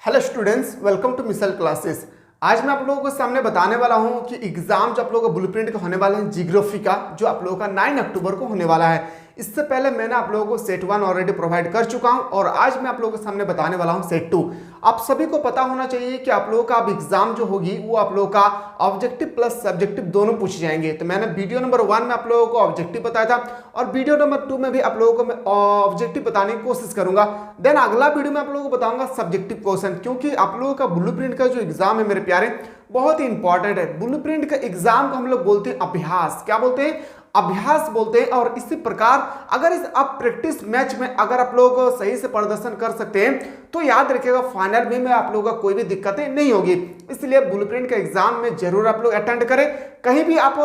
Hello students, welcome to मिसल classes. आज मैं आप लोगों को सामने बताने वाला हूं कि एग्जाम जो आप लोगों का ब्लूप्रिंट का होने वाला है जियोग्राफी का, जो आप लोगों का 9 अक्टूबर को होने वाला है। इससे पहले मैंने आप लोगों को सेट 1 ऑलरेडी प्रोवाइड कर चुका हूं और आज मैं आप लोगों के सामने बताने वाला हूं सेट 2। आप सभी को पता होना चाहिए कि आप लोगों का अब एग्जाम जो होगी वो आप लोगों का ऑब्जेक्टिव प्लस सब्जेक्टिव दोनों पूछे जाएंगे। तो मैंने वीडियो नंबर 1 में आप लोगों को ऑब्जेक्टिव बताया था और वीडियो नंबर 2 में भी आप लोगों को मैं ऑब्जेक्टिव बताने की कोशिश करूंगा। देन अगला वीडियो में आप लोगों को बताऊंगा सब्जेक्टिव क्वेश्चन, क्योंकि आप लोगों का ब्लूप्रिंट का जो एग्जाम है मेरे प्यारे बहुत ही इंपॉर्टेंट है। ब्लूप्रिंट का एग्जाम को हम लोग बोलते हैं अभ्यास। क्या बोलते हैं? अभ्यास बोलते हैं। और इसी प्रकार अगर इस आप प्रैक्टिस मैच में अगर आप लोग सही से प्रदर्शन कर सकते हैं तो याद रखिएगा फाइनल में आप लोगों का कोई भी दिक्कतें नहीं होगी। इसलिए ब्लूप्रिंट का एग्जाम में जरूर आप लोग अटेंड करें। कहीं भी आप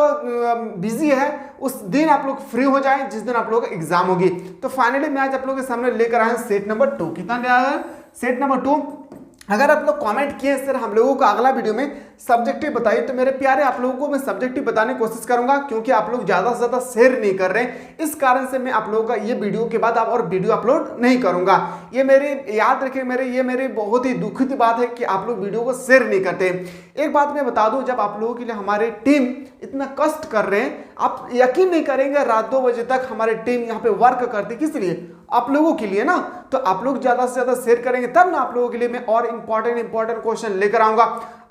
बिजी है उस दिन आप लोग फ्री हो जाएं जिस दिन आप लोगों का एग्जाम होगी। तो फाइनली मैं आज आप लोगों के सामने लेकर आया सेट नंबर 2। कितना लिया है? Set number 2। अगर आप लोग कमेंट किए सर हम लोगों को अगला वीडियो में सब्जेक्टिव बताइए, तो मेरे प्यारे आप लोगों को मैं सब्जेक्टिव बताने की कोशिश करूंगा, क्योंकि आप लोग ज्यादा से ज्यादा शेयर नहीं कर रहे हैं। इस कारण से मैं आप लोगों का ये वीडियो के बाद और वीडियो अपलोड नहीं करूंगा। ये मेरे याद रखिए मेरी बहुत ही दुखित बात है कि आप लोग वीडियो को शेयर नहीं करते। एक बात मैं बता दूं, जब आप लोगों के लिए हमारे टीम इतना कष्ट कर रहे हैं, आप यकीन नहीं करेंगे रात 2 बजे तक हमारी टीम यहाँ पे वर्क करती, किस लिए? आप लोगों के लिए ना। तो आप लोग ज्यादा से ज्यादा शेयर करेंगे तब ना आप लोगों के लिए मैं और इंपॉर्टेंट क्वेश्चन लेकर आऊंगा।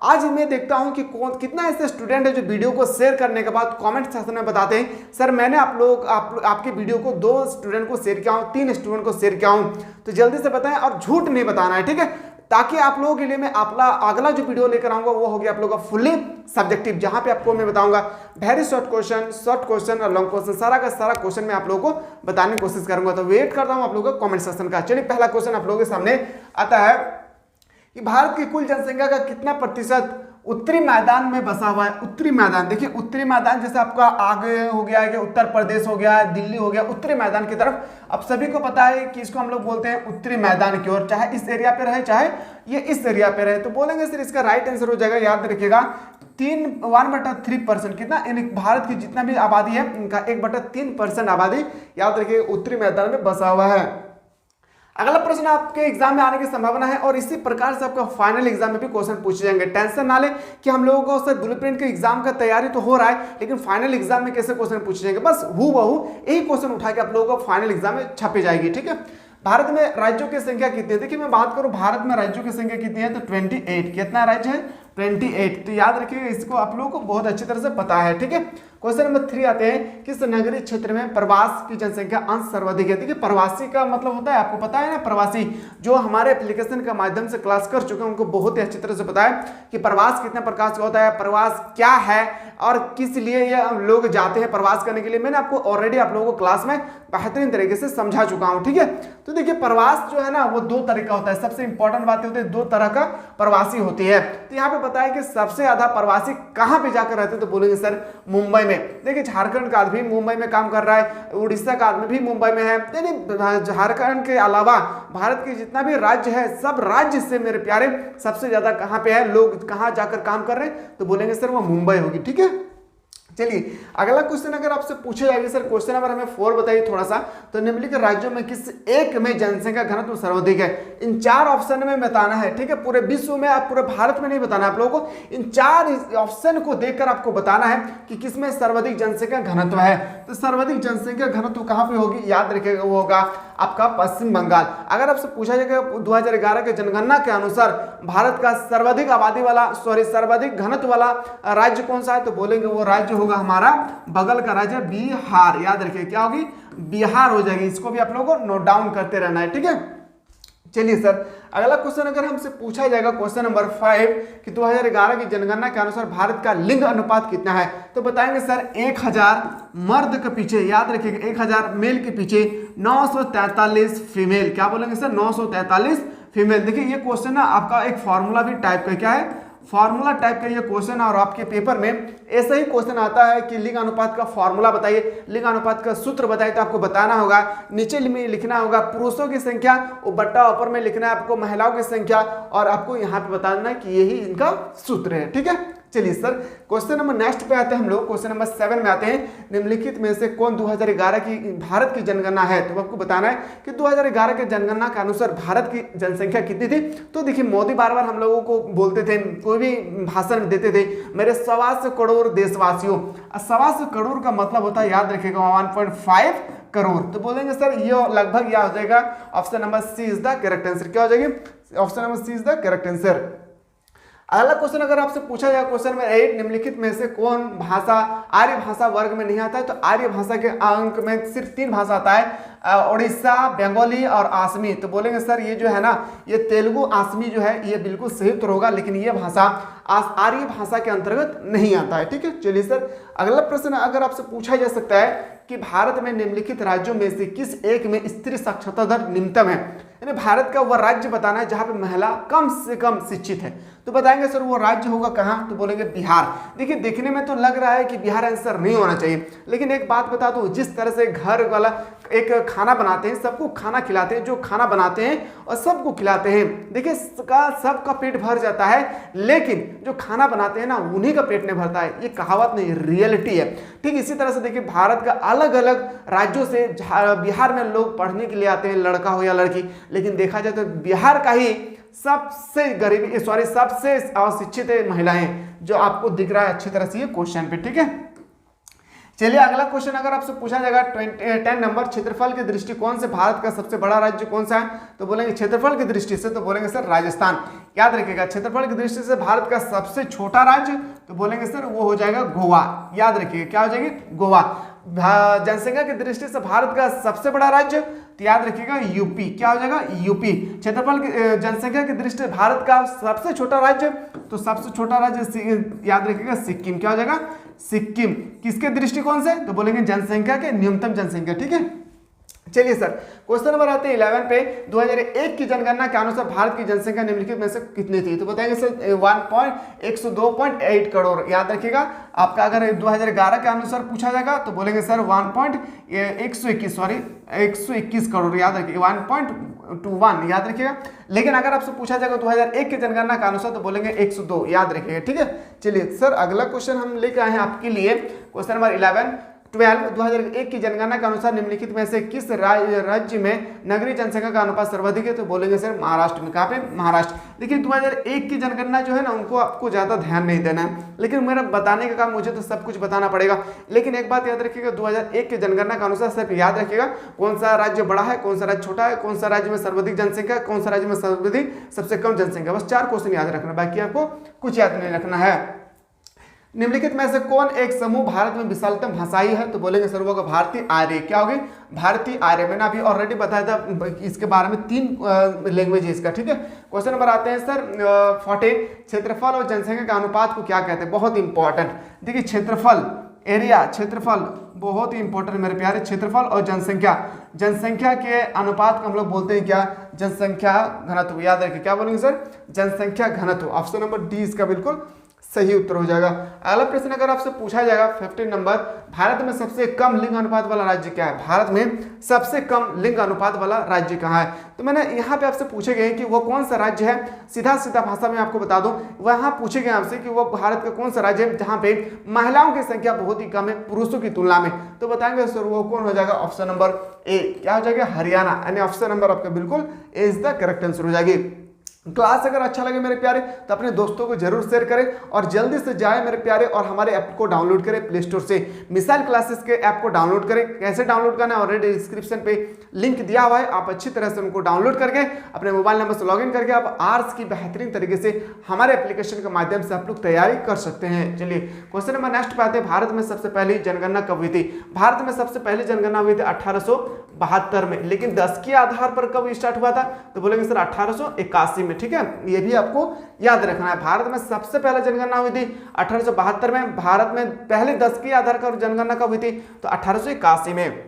आज मैं देखता हूं कि कितना ऐसे स्टूडेंट है जो वीडियो को शेयर करने के बाद कमेंट सेक्शन में बताते हैं सर मैंने आपके वीडियो को 2 स्टूडेंट को शेयर किया हूं, 3 स्टूडेंट को शेयर किया हूं। तो जल्दी से बताएं और झूठ नहीं बताना है, ठीक है? ताकि आप लोगों के लिए मैं अगला जो वीडियो लेकर आऊंगा वो हो गया आप लोगों का फुल्ली सब्जेक्टिव, जहां पे आपको मैं बताऊंगा वेरी शॉर्ट क्वेश्चन और लॉन्ग क्वेश्चन, सारा का सारा क्वेश्चन मैं आप लोगों को बताने की कोशिश करूंगा। तो वेट करता हूं आप लोगों का कमेंट सेक्शन का। चलिए पहला क्वेश्चन आप लोगों के सामने आता है कि भारत की कुल जनसंख्या का कितना प्रतिशत उत्तरी मैदान में बसा हुआ है? उत्तरी मैदान, देखिए उत्तरी मैदान जैसे आपका आगे हो गया है कि उत्तर प्रदेश हो गया, दिल्ली हो गया, उत्तरी मैदान की तरफ। अब सभी को पता है कि इसको हम लोग बोलते हैं उत्तरी मैदान की ओर, चाहे इस एरिया पे रहे चाहे ये इस एरिया पे रहे। तो बोलेंगे सर इसका राइट आंसर हो जाएगा, याद रखिएगा 1/3%। कितना? भारत की जितना भी आबादी है उनका 1/3% आबादी याद रखिएगा उत्तरी मैदान में बसा हुआ है। अगला प्रश्न आपके एग्जाम में आने की संभावना है और इसी प्रकार से आपका फाइनल एग्जाम में भी क्वेश्चन पूछे जाएंगे। टेंशन ना ले कि हम लोगों को सर ब्लूप्रिंट के एग्जाम का तैयारी तो हो रहा है, लेकिन फाइनल एग्जाम में कैसे क्वेश्चन पूछे जाएंगे, बस हूबहू यही क्वेश्चन उठा के आप लोगों को फाइनल एग्जाम में छपे जाएगी, ठीक है? भारत में राज्यों की संख्या कितनी है? देखिए मैं बात करूं भारत में राज्यों की संख्या कितनी है तो 28। कितना राज्य है? 28। तो याद रखिएगा इसको आप लोगों को बहुत अच्छी तरह से पता है, ठीक है? क्वेश्चन नंबर 3 आते हैं, किस नगरीय क्षेत्र में प्रवास की जनसंख्या अंश सर्वाधिक है? देखिए प्रवासी का मतलब होता है, आपको पता है ना, प्रवासी जो हमारे एप्लीकेशन के माध्यम से क्लास कर चुके हैं उनको बहुत ही अच्छी तरह से पता है कि प्रवास कितने प्रकार से होता है, प्रवास क्या है और किस लिए ये लोग जाते हैं प्रवास करने के लिए। मैंने आपको ऑलरेडी आप लोगों को क्लास में बेहतरीन तरीके से समझा चुका हूं, ठीक है? तो देखिए प्रवास जो है ना वो 2 तरह का होता है। सबसे इंपॉर्टेंट बात होती है 2 तरह का प्रवासी होती है। तो यहाँ पे पता है कि सबसे ज्यादा प्रवासी कहाँ पे जाकर रहते हैं तो बोलेंगे सर मुंबई में। देखिए झारखंड का आदमी मुंबई में काम कर रहा है, उड़ीसा का आदमी भी मुंबई में है। यानी झारखंड के अलावा भारत के जितना भी राज्य है सब राज्य से मेरे प्यारे सबसे ज्यादा कहाँ पे है, लोग कहाँ जाकर काम कर रहे हैं तो बोलेंगे सर वो मुंबई होगी, ठीक है? चलिए अगला क्वेश्चन अगर आपसे पूछे जाएगा सर क्वेश्चन नंबर हमें 4 बताइए थोड़ा सा, तो निम्नलिखित राज्यों में किस एक में जनसंख्या घनत्व सर्वाधिक है? इन 4 ऑप्शन में बताना है, ठीक है? पूरे विश्व में, आप पूरे भारत में नहीं बताना, आप लोगों को इन 4 ऑप्शन को देखकर आपको बताना है कि किसमें सर्वाधिक जनसंख्या घनत्व है। तो सर्वाधिक जनसंख्या घनत्व कहां पे होगी? याद रखिएगा वो होगा आपका पश्चिम बंगाल। अगर आपसे पूछा जाएगा 2011 के जनगणना के अनुसार भारत का सर्वाधिक घनत्व वाला राज्य कौन सा है तो बोलेंगे वो राज्य होगा हमारा बगल का राज्य बिहार। याद रखिए क्या होगी? बिहार हो जाएगी। इसको भी आप लोगों को नोट डाउन करते रहना है, ठीक है? चलिए सर अगला क्वेश्चन अगर हमसे पूछा जाएगा क्वेश्चन नंबर 5 कि 2011 की जनगणना के अनुसार भारत का लिंग अनुपात कितना है तो बताएंगे सर 1000 मर्द के पीछे, याद रखिएगा 1000 मेल के पीछे 943 फीमेल। क्या बोलेंगे सर? 943 फीमेल। देखिए ये क्वेश्चन ना आपका एक फॉर्मूला भी टाइप का क्या है, फॉर्मूला टाइप का ये क्वेश्चन, और आपके पेपर में ऐसा ही क्वेश्चन आता है कि लिंग अनुपात का फॉर्मूला बताइए, लिंग अनुपात का सूत्र बताइए। तो आपको बताना होगा नीचे में लिखना होगा पुरुषों की संख्या और बट्टा ऊपर में लिखना है आपको महिलाओं की संख्या, और आपको यहाँ पे बताना है कि यही इनका सूत्र है, ठीक है? चलिए सर, क्वेश्चन नंबर नेक्स्ट पे आते हैं हम लोग, क्वेश्चन नंबर 7 में आते हैं। निम्नलिखित में से कौन 2011 की भारत की जनगणना है? तो आपको बताना है कि 2011 के जनगणना के अनुसार भारत की जनसंख्या कितनी थी। तो देखिए, मोदी बार बार हम लोगों को बोलते थे, कोई भी भाषण देते थे, मेरे 125 करोड़ देशवासियों। 125 करोड़ का मतलब होता है, याद रखिएगा, 1.5 करोड़। तो बोलेंगे सर ये लगभग क्या हो जाएगा, option number C is the correct answer. क्या हो जाएगी? Option number C is the correct answer. अगला क्वेश्चन अगर आपसे पूछा जाए, क्वेश्चन नंबर 8, निम्नलिखित में से कौन भाषा आर्य भाषा वर्ग में नहीं आता है? तो आर्य भाषा के अंक में सिर्फ 3 भाषा आता है, उड़ीसा, बंगाली और आसमी। तो बोलेंगे सर ये जो है ना, ये तेलुगु आसमी जो है ये बिल्कुल सही उत्तर होगा, लेकिन ये भाषा आर्य भाषा के अंतर्गत नहीं आता है। ठीक है, चलिए सर, अगला प्रश्न अगर आपसे पूछा जा सकता है कि भारत में निम्नलिखित राज्यों में से किस एक में स्त्री साक्षरता दर निम्नतम है? यानी भारत का वह राज्य बताना है जहां पे महिला कम से कम शिक्षित है। तो बताएंगे सर वो राज्य होगा कहाँ? तो बोलेंगे बिहार। देखिए, देखने में तो लग रहा है कि बिहार आंसर नहीं होना चाहिए, लेकिन एक बात बता दूं, जिस तरह से घर वाला एक खाना बनाते हैं, सबको खाना खिलाते हैं, जो खाना बनाते हैं और सबको खिलाते हैं, देखिए सबका पेट भर जाता है, लेकिन जो खाना बनाते हैं ना उन्हीं का पेट नहीं भरता है। ये कहावत नहीं, रियलिटी है। ठीक इसी तरह से देखिए, भारत का अलग अलग राज्यों से बिहार में लोग पढ़ने के लिए आते हैं, लड़का हो या लड़की, लेकिन देखा जाए तो बिहार का ही सबसे गरीबी सबसे अशिक्षित महिलाएं, जो आपको दिख रहा है अच्छी तरह से ये क्वेश्चन पे। ठीक है, चलिए अगला क्वेश्चन अगर आपसे पूछा जाएगा 10 नंबर, क्षेत्रफल की दृष्टिकोण से भारत का सबसे बड़ा राज्य कौन सा है? तो बोलेंगे क्षेत्रफल की दृष्टि से, तो बोलेंगे सर राजस्थान। याद रखिएगा, क्षेत्रफल की दृष्टि से भारत का सबसे छोटा राज्य, तो बोलेंगे सर वो हो जाएगा गोवा। याद रखिएगा, क्या हो जाएगी? गोवा। जनसंख्या की दृष्टि से भारत का सबसे बड़ा राज्य, तो याद रखिएगा यूपी। क्या हो जाएगा? यूपी। क्षेत्रफल की जनसंख्या की दृष्टि से भारत का सबसे छोटा राज्य, तो सबसे छोटा राज्य याद रखिएगा सिक्किम। क्या हो जाएगा? सिक्किम। किसके दृष्टिकोण से? तो बोलेंगे जनसंख्या के, न्यूनतम जनसंख्या। ठीक है, चलिए सर, क्वेश्चन नंबर आते हैं 11 पे। 2001 की जनगणना के अनुसार भारत की जनसंख्या निम्नलिखित में से कितनी थी? तो बताएंगे सर 102.8 करोड़। याद रखिएगा, आपका अगर 2011 के अनुसार पूछा जाएगा तो बोलेंगे सर 121 करोड़। याद रखिएगा 1.21 याद रखिएगा। लेकिन अगर आपसे पूछा जाएगा 2001 की जनगणना के अनुसार तो बोलेंगे 102। याद रखिएगा। ठीक है, चलिए सर, अगला क्वेश्चन हम लेकर आए हैं आपके लिए, क्वेश्चन नंबर 12 2001 की जनगणना के अनुसार निम्नलिखित में से किस राज्य में नगरीय जनसंख्या का अनुपात सर्वाधिक है? तो बोलेंगे सर महाराष्ट्र में। कहाँ पे? महाराष्ट्र। देखिए 2001 की जनगणना जो है ना, उनको आपको ज्यादा ध्यान नहीं देना है, लेकिन मेरा बताने का काम, मुझे तो सब कुछ बताना पड़ेगा। लेकिन एक बात याद रखिएगा, 2001 की जनगणना के अनुसार सिर्फ याद रखिएगा कौन सा राज्य बड़ा है, कौन सा राज्य छोटा है, कौन सा राज्य में सर्वाधिक जनसंख्या, कौन सा राज्य में सर्वाधिक सबसे कम जनसंख्या। बस 4 क्वेश्चन याद रखना, बाकी आपको कुछ याद नहीं रखना है। निम्नलिखित में से कौन एक समूह भारत में विशालतम भाषाई है? तो बोलेंगे सर वो भारतीय आर्य। क्या होगी? भारतीय आर्य। मैंने अभी ऑलरेडी बताया था इसके बारे में, 3 लैंग्वेज है इसका। ठीक है, क्वेश्चन नंबर आते हैं सर 14, क्षेत्रफल और जनसंख्या के अनुपात को क्या कहते हैं? बहुत इंपॉर्टेंट। देखिए क्षेत्रफल, एरिया, क्षेत्रफल बहुत ही इंपॉर्टेंट मेरे प्यारे। क्षेत्रफल और जनसंख्या, जनसंख्या के अनुपात को हम लोग बोलते हैं क्या? जनसंख्या घनत्व। याद रखिए, क्या बोलेंगे सर? जनसंख्या घनत्व। ऑप्शन नंबर डी इसका बिल्कुल सही उत्तर हो जाएगा। अगला प्रश्न अगर आपसे पूछा जाएगा 15 नंबर, भारत में सबसे कम लिंग अनुपात वाला राज्य क्या है? भारत में सबसे कम लिंग अनुपात वाला राज्य कहाँ है? तो मैंने यहाँ पे आपसे पूछे गए कि वो कौन सा राज्य है। सीधा भाषा में आपको बता दूं, वहाँ पूछे गए आपसे कि वो भारत का कौन सा राज्य है जहाँ पे महिलाओं की संख्या बहुत ही कम है पुरुषों की तुलना में। तो बताएंगे सर वो कौन हो जाएगा? Option number A. क्या हो जाएगा? हरियाणा। यानी ऑप्शन नंबर आपका बिल्कुल ए इज द करेक्ट आंसर हो जाएगी। क्लास अगर अच्छा लगे मेरे प्यारे तो अपने दोस्तों को जरूर शेयर करें और जल्दी से जाए मेरे प्यारे और हमारे ऐप को डाउनलोड करें प्ले स्टोर से। मिसाइल क्लासेस के ऐप को डाउनलोड करें। कैसे डाउनलोड करना है ऑलरेडी डिस्क्रिप्शन पे लिंक दिया हुआ है, आप अच्छी तरह से उनको डाउनलोड करके अपने मोबाइल नंबर से लॉगिन करके आप आर्ट्स की बेहतरीन तरीके से हमारे एप्लीकेशन के माध्यम से आप लोग तैयारी कर सकते हैं। चलिए क्वेश्चन नंबर नेक्स्ट पे आते हैं। भारत में सबसे पहली जनगणना कब हुई थी? भारत में सबसे पहली जनगणना हुई थी 1872 में, लेकिन 10 के आधार पर कब स्टार्ट हुआ था? तो बोलेंगे सर 1881 में। ठीक है, ये भी आपको याद रखना है। भारत में सबसे पहले जनगणना हुई थी 1872 में। भारत में पहले 10 के आधार पर जनगणना कब हुई थी? तो 1881 में।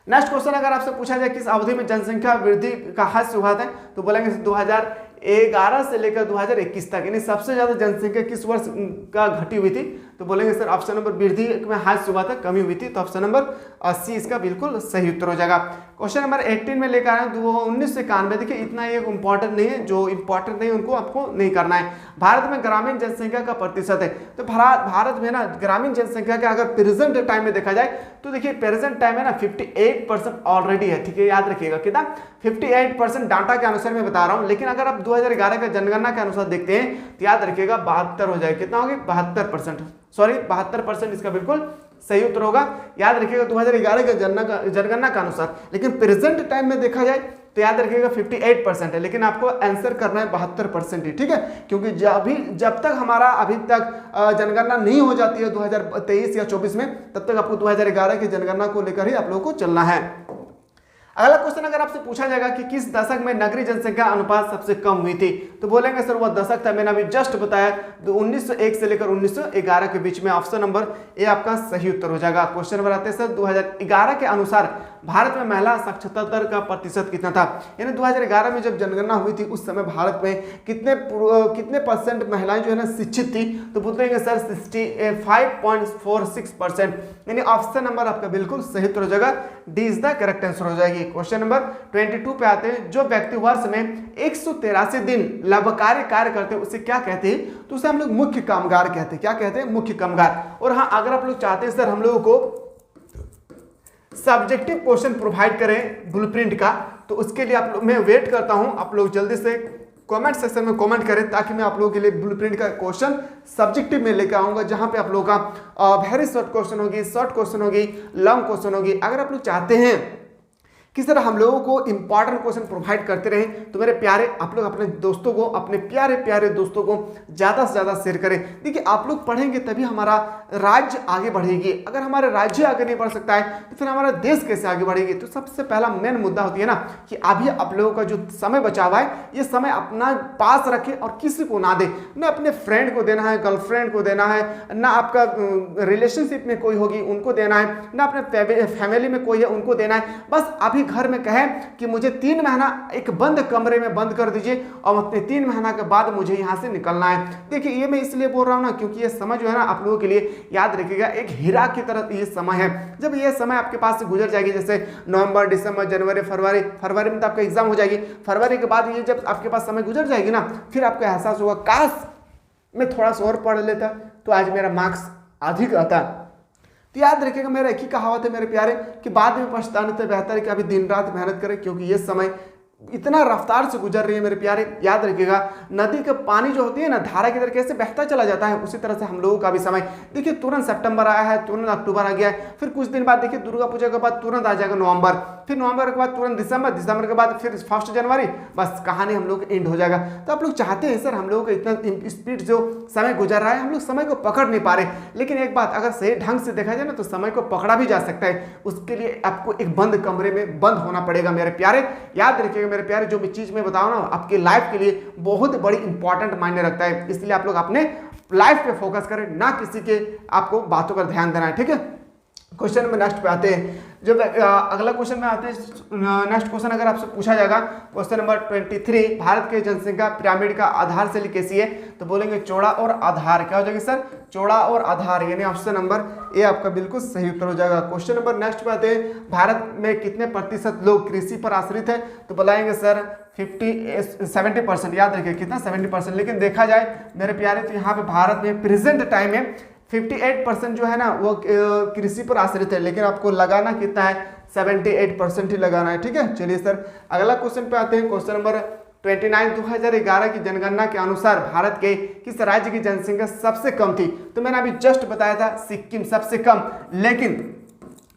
नेक्स्ट क्वेश्चन अगर आपसे पूछा जाए किस अवधि में जनसंख्या वृद्धि का हास्य हुआ था? तो बोलेंगे 2011 से लेकर 2021 तक, यानी सबसे ज्यादा जनसंख्या किस वर्ष का घटी हुई थी? तो बोलेंगे सर ऑप्शन नंबर वृद्धि में हाइस्ट हुआ था, कमी हुई थी, तो ऑप्शन नंबर सी इसका बिल्कुल सही उत्तर हो जाएगा। क्वेश्चन नंबर 18 में लेकर आए 1991। देखिए इतना ये इंपॉर्टेंट नहीं है, जो इंपॉर्टेंट नहीं उनको आपको नहीं करना है। भारत में ग्रामीण जनसंख्या का प्रतिशत है, तो भारत में ना ग्रामीण जनसंख्या का अगर प्रेजेंट टाइम में देखा जाए तो देखिए प्रेजेंट टाइम है ना 58% ऑलरेडी है, ठीक है, याद रखिएगा कितना 58% डाटा के अनुसार मैं बता रहा हूं। लेकिन अगर आप 2011 का जनगणना के अनुसार देखते हैं तो याद रखिएगा 72 हो जाएगा, कितना होगी 72%, सॉरी 72% इसका बिल्कुल सही उत्तर होगा। याद रखिएगा 2011 के जनगणना का अनुसार, लेकिन प्रेजेंट टाइम में देखा जाए तो याद रखिएगा 58% है, लेकिन आपको आंसर करना है 72% ही, ठीक है, क्योंकि जब तक हमारा अभी तक जनगणना नहीं हो जाती है 2023 या 24 में, तब तक आपको 2011 की जनगणना को लेकर ही आप लोगों को चलना है। अगला क्वेश्चन अगर आपसे पूछा जाएगा कि किस दशक में नगरीय जनसंख्या अनुपात सबसे कम हुई थी, तो बोलेंगे सर वह दशक था, मैंने अभी जस्ट बताया, तो 1901 से लेकर 1911 के बीच में। ऑप्शन नंबर ए आपका सही उत्तर हो जाएगा। क्वेश्चन नंबर आते हैं सर 2011 के अनुसार भारत में महिला साक्षरता दर का प्रतिशत कितना था, यानी 2011 में जब जनगणना हुई थी उस समय भारत में कितने परसेंट महिलाएं जो है ना शिक्षित थी, तो बोलेंगे सर 65.46%, यानी ऑप्शन नंबर आपका बिल्कुल सही उत्तर हो जाएगा, D is the correct answer हो जाएगी। क्वेश्चन नंबर 22 पे आते हैं, जो व्यक्ति वर्ष में 183 दिन लाभकारी कार्य करते हैं उसे क्या कहते हैं, तो उसे हम लोग मुख्य कामगार कहते हैं। क्या कहते हैं? मुख्य कामगार। और हाँ, अगर आप लोग चाहते हैं सर हम लोगों को सब्जेक्टिव क्वेश्चन प्रोवाइड करें ब्लूप्रिंट का, तो उसके लिए मैं वेट करता हूं, आप लोग जल्दी से कमेंट सेक्शन में कमेंट करें ताकि मैं आप लोगों के लिए ब्लूप्रिंट का क्वेश्चन सब्जेक्टिव में लेकर आऊंगा, जहां पे आप लोगों का वेरी शॉर्ट क्वेश्चन होगी, शॉर्ट क्वेश्चन होगी, लॉन्ग क्वेश्चन होगी। अगर आप लोग चाहते हैं कि सर हम लोगों को इंपॉर्टेंट क्वेश्चन प्रोवाइड करते रहें, तो मेरे प्यारे आप लोग अपने दोस्तों को, अपने प्यारे प्यारे दोस्तों को ज़्यादा से ज़्यादा शेयर करें। देखिए आप लोग पढ़ेंगे तभी हमारा राज्य आगे बढ़ेगी। अगर हमारा राज्य आगे नहीं बढ़ सकता है तो फिर हमारा देश कैसे आगे बढ़ेगी। तो सबसे पहला मेन मुद्दा होती है ना कि अभी आप लोगों का जो समय बचा हुआ है, ये समय अपना पास रखें और किसी को ना दे, ना अपने फ्रेंड को देना है, गर्लफ्रेंड को देना है, ना आपका रिलेशनशिप में कोई होगी उनको देना है, ना अपने फैमिली में कोई है उनको देना है। बस अभी घर में कहें कि मुझे 3 महीना एक बंद कमरे में बंद कर दीजिए और अपने 3 महीना के बाद मुझे यहां से निकलना है। देखिए ये मैं इसलिए बोल रहा हूं ना क्योंकि ये समय जो है ना आप लोगों के लिए याद रखिएगा एक हीरा की तरह ये समय है। जब ये समय आपके पास से गुजर जाएगी, जैसे नवंबर, दिसंबर, जनवरी, फरवरी में तो आपका एग्जाम हो जाएगी, फरवरी के बाद ये जब आपके पास समय गुजर जाएगी ना, फिर आपको एहसास होगा काश मैं थोड़ा सा और पढ़ लेता तो आज मेरा मार्क्स अधिक आता। तो याद रखिएगा मेरा एक ही कहावत है मेरे प्यारे कि बाद में पछताने से बेहतर है कि अभी दिन रात मेहनत करें, क्योंकि ये समय इतना रफ्तार से गुजर रही है मेरे प्यारे। याद रखिएगा नदी का पानी जो होती है ना धारा की तरह कैसे बहता चला जाता है, उसी तरह से हम लोगों का भी समय देखिए तुरंत सितंबर आया है, तुरंत अक्टूबर आ गया है, फिर कुछ दिन बाद देखिए दुर्गा पूजा के बाद तुरंत आ जाएगा नवंबर, फिर नवंबर के बाद तुरंत दिसंबर, दिसंबर के बाद फिर 1 जनवरी, बस कहानी हम लोग एंड हो जाएगा। तो आप लोग चाहते हैं सर हम लोगों का इतना स्पीड जो समय गुजर रहा है, हम लोग समय को पकड़ नहीं पा रहे। लेकिन एक बात अगर सही ढंग से देखा जाए ना तो समय को पकड़ा भी जा सकता है। उसके लिए आपको एक बंद कमरे में बंद होना पड़ेगा मेरे प्यारे। याद रखिएगा मेरे प्यारे, जो भी चीज मैं बताऊं ना आपके लाइफ के लिए बहुत बड़ी इंपॉर्टेंट मायने रखता है, इसलिए आप लोग अपने लाइफ पे फोकस करें, ना किसी के आपको बातों पर ध्यान देना है, ठीक है। क्वेश्चन नंबर नेक्स्ट पे आते हैं। जब अगला क्वेश्चन में आते हैं, नेक्स्ट क्वेश्चन अगर आपसे पूछा जाएगा क्वेश्चन नंबर 23, भारत के जनसंख्या पिरामिड का आधार शैली कैसी है, तो बोलेंगे चौड़ा और आधार। क्या हो जाएगा सर? चौड़ा और आधार, यानी ऑप्शन नंबर ए आपका बिल्कुल सही उत्तर हो जाएगा। क्वेश्चन नंबर नेक्स्ट पे आते हैं, भारत में कितने प्रतिशत लोग कृषि पर आश्रित है, तो बताएंगे सर 70%। याद रखिए कितना 70%। लेकिन देखा जाए मेरे प्यारे तो यहाँ पे भारत में प्रेजेंट टाइम में 58% जो है ना वो कृषि पर आश्रित है, लेकिन आपको लगाना कितना है 78% ही लगाना है, ठीक है। चलिए सर अगला क्वेश्चन पे आते हैं। क्वेश्चन नंबर 29, 2011 की जनगणना के अनुसार भारत के किस राज्य की जनसंख्या सबसे कम थी, तो मैंने अभी जस्ट बताया था सिक्किम सबसे कम। लेकिन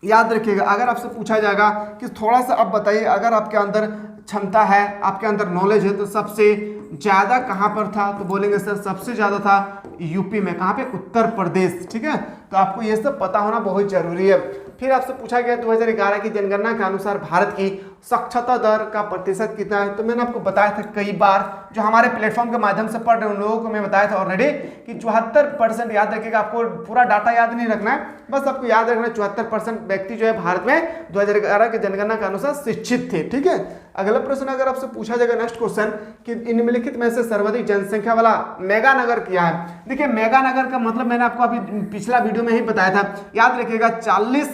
याद रखिएगा अगर आपसे पूछा जाएगा कि थोड़ा सा अब बताइए, अगर आपके अंदर क्षमता है, आपके अंदर नॉलेज है, तो सबसे ज्यादा कहां पर था, तो बोलेंगे सर सबसे ज्यादा था यूपी में। कहां पे? उत्तर प्रदेश, ठीक है। तो आपको ये सब पता होना बहुत जरूरी है। फिर आपसे पूछा गया 2011 की जनगणना के अनुसार भारत की साक्षरता दर का प्रतिशत कितना है। तो मैंने आपको बताया था कई बार, जो हमारे प्लेटफॉर्म के माध्यम से पढ़ रहे उन लोगों को मैं बताया था ऑलरेडी कि 74%, याद रखिएगा, आपको पूरा डाटा याद नहीं रखना है, बस आपको याद रखना है 74% व्यक्ति जो है भारत में 2011 की जनगणना के अनुसार शिक्षित थे। ठीक है, अगला प्रश्न अगर आपसे पूछा जाएगा नेक्स्ट क्वेश्चन कि निम्नलिखित में से सर्वाधिक जनसंख्या वाला मेगा नगर क्या है। देखिए मेगा नगर का मतलब मैंने आपको अभी पिछला वीडियो में ही बताया था, याद रखिएगा 40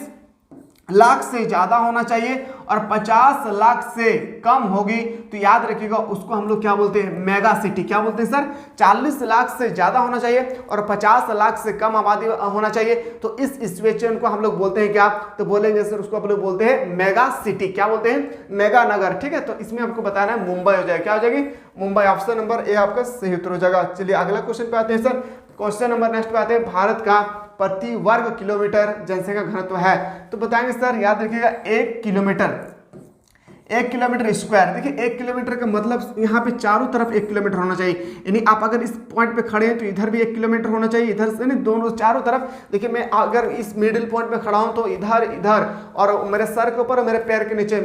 लाख से ज्यादा होना चाहिए और 50 लाख से कम होगी तो याद रखिएगा उसको हम लोग क्या बोलते हैं, मेगा सिटी। क्या बोलते हैं सर, 40 लाख से ज्यादा होना चाहिए और 50 लाख से कम आबादी होना चाहिए, तो इस सिचुएशन को हम लोग बोलते हैं क्या, तो बोलेंगे सर उसको आप लोग बोलते हैं मेगा सिटी। क्या बोलते हैं, मेगा नगर। ठीक है, तो इसमें आपको बताना है मुंबई हो जाएगा। क्या हो जाएगी, मुंबई। ऑप्शन नंबर ए आपका सही उत्तर हो जाएगा। चलिए अगला क्वेश्चन पे आते हैं सर। क्वेश्चन नंबर नेक्स्ट पे आते हैं, भारत का प्रति वर्ग किलोमीटर जनसंख्या घनत्व है। तो बताएंगे सर, याद रखिएगा 1 किलोमीटर स्क्वायर। देखिए 1 किलोमीटर का मतलब यहाँ पे चारों तरफ 1 किलोमीटर होना चाहिए, यानी आप अगर इस पॉइंट पे खड़े हैं तो इधर भी 1 किलोमीटर होना चाहिए, इधर से नहीं, दोनों चारों तरफ। देखिए मैं अगर इस मिडिल पॉइंट पे खड़ा हूँ तो इधर और मेरे सर के ऊपर और मेरे पैर के नीचे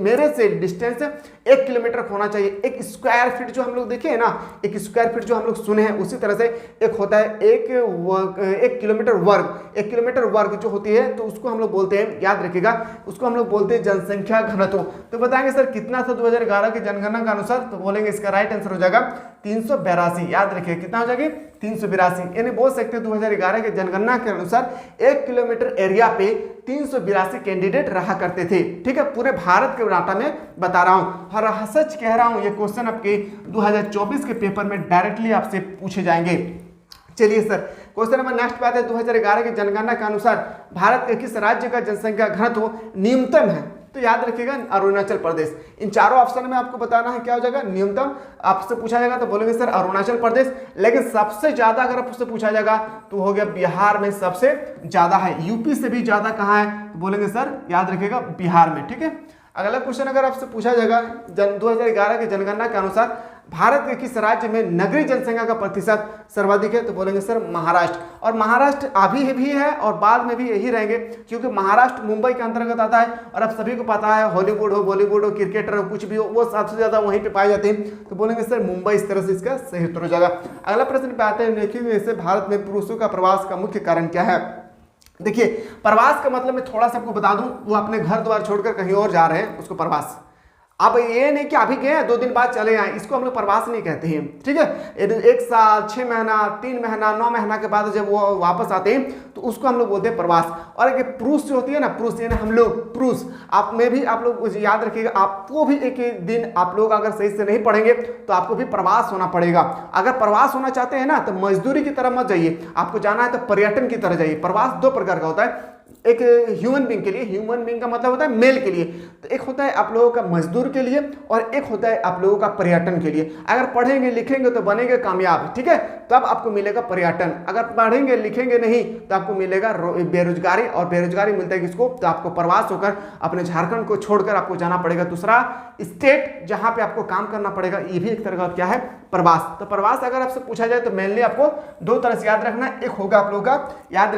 मेरे से डिस्टेंस 1 किलोमीटर होना चाहिए। एक स्क्वायर फीट जो हम लोग देखे है ना, एक स्क्वायर फीट जो हम लोग सुने हैं, उसी तरह से एक होता है एक किलोमीटर वर्ग। 1 किलोमीटर वर्ग जो होती है तो उसको हम लोग बोलते हैं, याद रखिएगा, उसको हम लोग बोलते हैं जनसंख्या घनत्व। तो बताएंगे सर कितना था 2011 की जनगणना के अनुसार, तो बोलेंगे इसका राइट आंसर हो जाएगा 382। याद रखिए कितना हो जाएगी, 382। यानी बोल सकते हैं 2011 की जनगणना के अनुसार 1 किलोमीटर एरिया पे 382 कैंडिडेट रहा करते थे। ठीक है, पूरे भारत के डाटा में बता रहा हूं और सच कह रहा हूं, ये क्वेश्चन आपके 2024 के पेपर में डायरेक्टली आपसे पूछे जाएंगे। चलिए सर क्वेश्चन नंबर नेक्स्ट पे आते हैं। 2011 की जनगणना के अनुसार भारत के किस राज्य का जनसंख्या घनत्व न्यूनतम है। तो याद रखिएगा अरुणाचल प्रदेश। इन चारों ऑप्शन में आपको बताना है क्या हो जाएगा, न्यूनतम। आपसे पूछा जाएगा तो बोलेंगे सर अरुणाचल प्रदेश, लेकिन सबसे ज्यादा अगर आपसे पूछा जाएगा तो हो गया बिहार में सबसे ज्यादा है। यूपी से भी ज्यादा कहाँ है, तो बोलेंगे सर याद रखिएगा बिहार में। ठीक है, अगला क्वेश्चन अगर आपसे पूछा जाएगा 2011 की जनगणना के अनुसार भारत के किस राज्य में नगरीय जनसंख्या का प्रतिशत सर्वाधिक है, तो बोलेंगे सर महाराष्ट्र। और महाराष्ट्र अभी भी है और बाद में भी यही रहेंगे, क्योंकि महाराष्ट्र मुंबई के अंतर्गत आता है और अब सभी को पता है हॉलीवुड हो, बॉलीवुड हो, क्रिकेटर हो, कुछ भी हो, वो सबसे ज्यादा वहीं पे पाए जाते हैं। तो बोलेंगे सर मुंबई। इस तरह से इसका सही उत्तर हो जाएगा। अगला प्रश्न पे आते हैं, देखिए से भारत में पुरुषों का प्रवास का मुख्य कारण क्या है। देखिए प्रवास का मतलब मैं थोड़ा सा आपको बता दूं, वो अपने घर द्वार छोड़कर कहीं और जा रहे हैं, उसको प्रवास। अब ये नहीं कि अभी गए 2 दिन बाद चले आए, इसको हम लोग प्रवास नहीं कहते हैं। ठीक है, 1 साल, 6 महीना, 3 महीना, 9 महीना के बाद जब वो वापस आते हैं तो उसको हम लोग बोलते हैं प्रवास। और एक पुरुष जो होती है ना, पुरुष यानी हम लोग पुरुष, आप में भी आप लोग याद रखिएगा, आपको भी एक दिन आप लोग अगर सही से नहीं पढ़ेंगे तो आपको भी प्रवास होना पड़ेगा। अगर प्रवास होना चाहते हैं ना तो मजदूरी की तरह मत जाइए, आपको जाना है तो पर्यटन की तरह जाइए। प्रवास 2 प्रकार का होता है, एक ह्यूमन बींग के लिए, ह्यूमन बींग का मतलब होता है मेल के लिए, तो एक होता है आप लोगों का मजदूर के लिए और एक होता है आप लोगों का पर्यटन के लिए। अगर पढ़ेंगे लिखेंगे तो बनेंगे कामयाब, ठीक है, तब आपको मिलेगा पर्यटन। अगर पढ़ेंगे लिखेंगे नहीं तो आपको मिलेगा बेरोजगारी, और बेरोजगारी मिलता है किसको, तो आपको प्रवास होकर अपने झारखंड को छोड़कर आपको जाना पड़ेगा दूसरा स्टेट, जहां पे आपको काम करना पड़ेगा। ये भी एक तरह का क्या है, प्रवास। तो प्रवास अगर आपसे पूछा जाए तो मेनली आपको 2 तरह से याद रखना है। एक होगा आप लोगों का, याद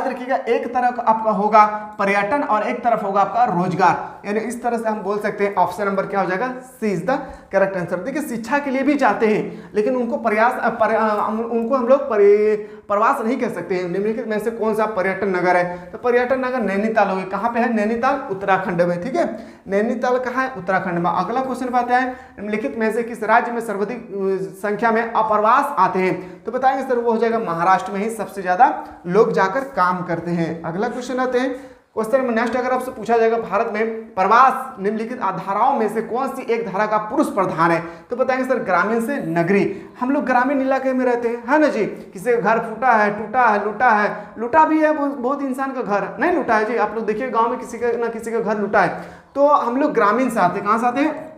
रखिएगा एक तरफ आपका होगा पर्यटन और एक तरफ होगा आपका रोजगार। यानी इस तरह से हम बोल सकते हैं ऑप्शन नंबर क्या हो जाएगा, सी इज द करेक्ट आंसर। देखिए शिक्षा के लिए भी जाते हैं, लेकिन उनको उनको हम लोग प्रवास नहीं कह सकते हैं। निम्नलिखित में से कौन सा पर्यटन नगर है, तो पर्यटन नगर नैनीताल होगी। कहाँ पे है, नैनीताल उत्तराखंड में। ठीक है, नैनीताल कहाँ है, उत्तराखंड में। अगला क्वेश्चन पे आते हैं, निम्नलिखित में से किस राज्य में सर्वाधिक संख्या में अप्रवास आते हैं, तो बताएंगे सर वो हो जाएगा महाराष्ट्र में ही सबसे ज्यादा लोग जाकर काम करते हैं। अगला क्वेश्चन आते हैं, क्वेश्चन में नेक्स्ट अगर आपसे पूछा जाएगा भारत में प्रवास निम्नलिखित धाराओं में से कौन सी एक धारा का पुरुष प्रधान है, तो बताएंगे सर ग्रामीण से नगरी। हम लोग ग्रामीण इलाके में रहते हैं, है ना जी। किसी का घर फूटा है, टूटा है, लूटा है, लूटा भी है, बहुत इंसान का घर नहीं लूटा है जी। आप लोग देखिए गाँव में किसी का ना किसी का घर लूटा है, तो हम लोग ग्रामीण से आते हैं। कहाँ से आते हैं,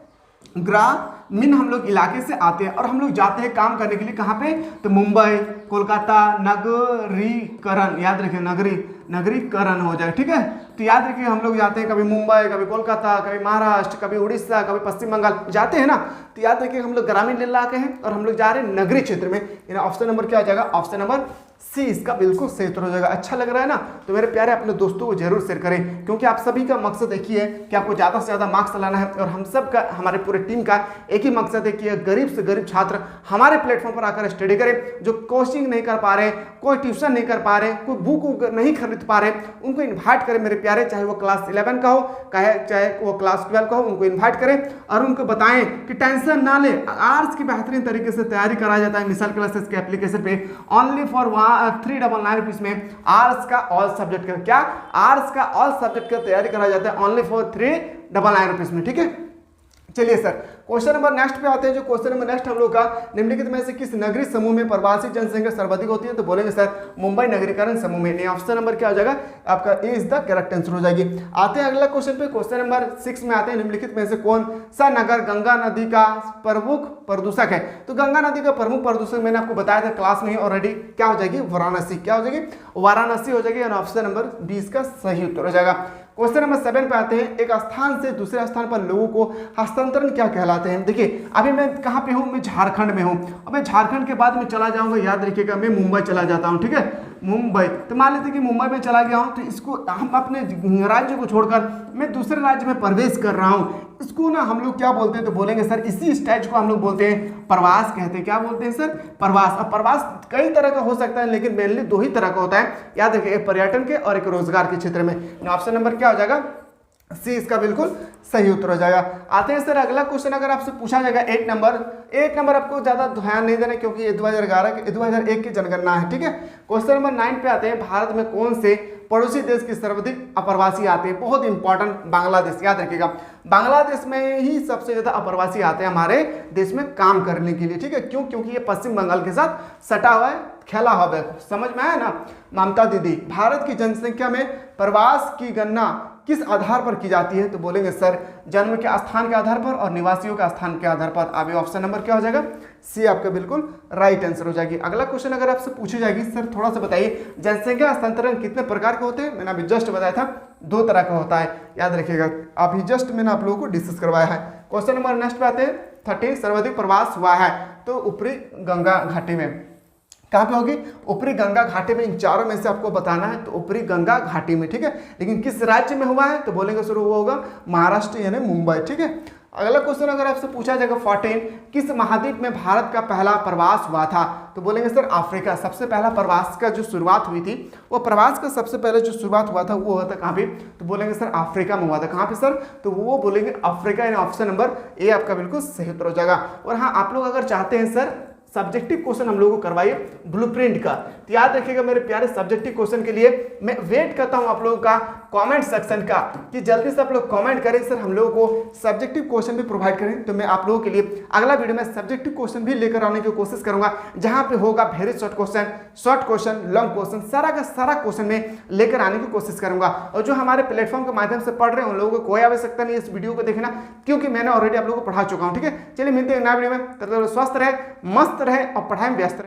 ग्रामीण हम लोग इलाके से आते हैं और हम लोग जाते हैं काम करने के लिए। कहाँ पे, तो मुंबई, कोलकाता, नगरीकरण, याद रखें नगरीकरण हो जाए। ठीक है, तो याद रखिए हम लोग जाते हैं कभी मुंबई, कभी कोलकाता, कभी महाराष्ट्र, कभी उड़ीसा, कभी पश्चिम बंगाल जाते हैं ना, तो याद रखिए हम लोग ग्रामीण इलाके हैं और हम लोग जा रहे हैं नगरीय क्षेत्र में। ऑप्शन नंबर क्या हो जाएगा, ऑप्शन नंबर सी इसका बिल्कुल सही उत्तर हो जाएगा। अच्छा लग रहा है ना, तो मेरे प्यारे अपने दोस्तों को जरूर शेयर करें, क्योंकि आप सभी का मकसद एक ही है कि आपको ज़्यादा से ज़्यादा मार्क्स लाना है। और हम सब का, हमारे पूरे टीम का एक ही मकसद है कि गरीब से गरीब छात्र हमारे प्लेटफॉर्म पर आकर स्टडी करें। जो कोचिंग नहीं कर पा रहे, कोई ट्यूशन नहीं कर पा रहे, कोई बुक नहीं खरीद पा रहे, उनको इन्वाइट करें मेरे प्यारे, चाहे वो क्लास 11 का हो, चाहे वो क्लास 12 का हो, उनको इन्वाइट करें और उनको बताएं कि टेंशन ना ले, आर्ट्स की बेहतरीन तरीके से तैयारी कराया जाता है मिसाल क्लासेस के एप्लीकेशन पे ओनली फॉर 399 रुपीज में। आर्ट्स का ऑल सब्जेक्ट का क्या, आर्ट्स का ऑल सब्जेक्ट का तैयारी कराया जाता है ओनली फॉर 399 रुपीज में। ठीक है, चलिए सर क्वेश्चन नंबर नेक्स्ट पे आते हैं। जो क्वेश्चन नंबर नेक्स्ट हम लोग का, निम्नलिखित में से किस नगरीय समूह में प्रवासी जनसंख्या सर्वाधिक होती है, तो बोलेंगे सर मुंबई नगरीकरण समूह में। ऑप्शन नंबर क्या हो जाएगा आपका, ए इज द करेक्ट आंसर हो जाएगी। आते हैं अगला क्वेश्चन पे, क्वेश्चन नंबर 6 में आते हैं। निम्नलिखित में से कौन सा नगर गंगा नदी का प्रमुख प्रदूषक है, तो गंगा नदी का प्रमुख प्रदूषक मैंने आपको बताया था क्लास में ही ऑलरेडी, क्या हो जाएगी, वाराणसी। क्या हो जाएगी, वाराणसी हो जाएगी। और ऑप्शन नंबर 20 का सही उत्तर हो जाएगा। क्वेश्चन नंबर 7 पे आते हैं। एक स्थान से दूसरे स्थान पर लोगों को हस्तांतरण क्या कहलाते हैं। देखिए अभी मैं कहाँ पे हूँ, मैं झारखंड में हूँ। अब मैं झारखंड के बाद मैं चला जाऊँगा, याद रखिएगा मैं मुंबई चला जाता हूँ। ठीक है, मुंबई, तो मान लेते कि मुंबई में चला गया हूँ, तो इसको हम अपने राज्य को छोड़कर मैं दूसरे राज्य में प्रवेश कर रहा हूँ, इसको ना हम लोग क्या बोलते हैं, तो बोलेंगे सर इसी स्टेज को हम लोग बोलते हैं प्रवास कहते हैं। क्या बोलते हैं सर, प्रवास। अब प्रवास कई तरह का हो सकता है, लेकिन मेनली 2 ही तरह का होता है, याद रखिए, एक पर्यटन के और एक रोजगार के क्षेत्र में। ऑप्शन नंबर क्या हो जाएगा, सी इसका बिल्कुल सही उत्तर हो जाएगा। आते हैं सर अगला क्वेश्चन, अगर आपसे पूछा जाएगा 8 नंबर आपको ज्यादा ध्यान नहीं देना, क्योंकि ये 2001 की जनगणना है। ठीक है, क्वेश्चन नंबर 9 पे आते हैं। भारत में कौन से पड़ोसी देश की सर्वाधिक अप्रवासी आते हैं, बहुत इंपॉर्टेंट, बांग्लादेश। याद रखिएगा बांग्लादेश में ही सबसे ज्यादा अप्रवासी आते हैं हमारे देश में काम करने के लिए। ठीक है, क्यों, क्योंकि ये पश्चिम बंगाल के साथ सटा हुआ है, खेला हुआ है, समझ में आया ना। ममता दीदी, भारत की जनसंख्या में प्रवास की गणना किस आधार पर की जाती है, तो बोलेंगे सर जन्म के स्थान के आधार पर और निवासियों के स्थान के आधार पर। अभी ऑप्शन नंबर क्या हो जाएगा, सी आपका बिल्कुल राइट आंसर हो जाएगी। अगला क्वेश्चन अगर आपसे पूछी जाएगी, सर थोड़ा सा बताइए जनसंख्या हस्तांतरण कितने प्रकार के होते हैं, मैंने अभी जस्ट बताया था 2 तरह का होता है, याद रखिएगा, अभी जस्ट मैंने आप लोगों को डिस्कस करवाया है। क्वेश्चन नंबर नेक्स्ट पे आते हैं। 13 सर्वाधिक प्रवास हुआ है, तो ऊपरी गंगा घाटी में। कहाँ पे होगी, ऊपरी गंगा घाटी में। इन चारों में से आपको बताना है, तो ऊपरी गंगा घाटी में। ठीक है, लेकिन किस राज्य में हुआ है, तो बोलेंगे सर वो होगा महाराष्ट्र यानी मुंबई। ठीक है, अगला क्वेश्चन अगर आपसे पूछा जाएगा 14, किस महाद्वीप में भारत का पहला प्रवास हुआ था, तो बोलेंगे सर अफ्रीका। सबसे पहला प्रवास का जो शुरुआत हुई थी, वो प्रवास का सबसे पहले जो शुरुआत हुआ था वो हुआ था कहाँ पे, तो बोलेंगे सर अफ्रीका में हुआ था। कहाँ पे सर, तो वो बोलेंगे अफ्रीका, यानी ऑप्शन नंबर ए आपका बिल्कुल सही उत्तर हो जाएगा। और हाँ, आप लोग अगर चाहते हैं सर सब्जेक्टिव क्वेश्चन हम लोगों को करवाइए ब्लूप्रिंट का, तो याद रखिएगा मेरे प्यारे सब्जेक्टिव क्वेश्चन के लिए मैं वेट करता हूं आप लोगों का कमेंट सेक्शन का, कि जल्दी से आप लोग कमेंट करें सर हम लोगों को सब्जेक्टिव क्वेश्चन भी प्रोवाइड करें, तो मैं आप लोगों के लिए अगला वीडियो में सब्जेक्टिव क्वेश्चन भी लेकर आने की कोशिश करूंगा, जहां पे होगा very short question, long question, सारा का सारा क्वेश्चन में लेकर आने की कोशिश करूंगा। और जो हमारे प्लेटफॉर्म के माध्यम से पढ़ रहे हैं उन लोगों को कोई आवश्यकता नहीं है इस वीडियो को देखना, क्योंकि मैंने ऑलरेडी आप लोगों को पढ़ा चुका हूं। ठीक है, चलिए मिलते हैं नया वीडियो में, तब तक स्वस्थ रहे, मस्त रहे और पढ़ाई में व्यस्त रहे।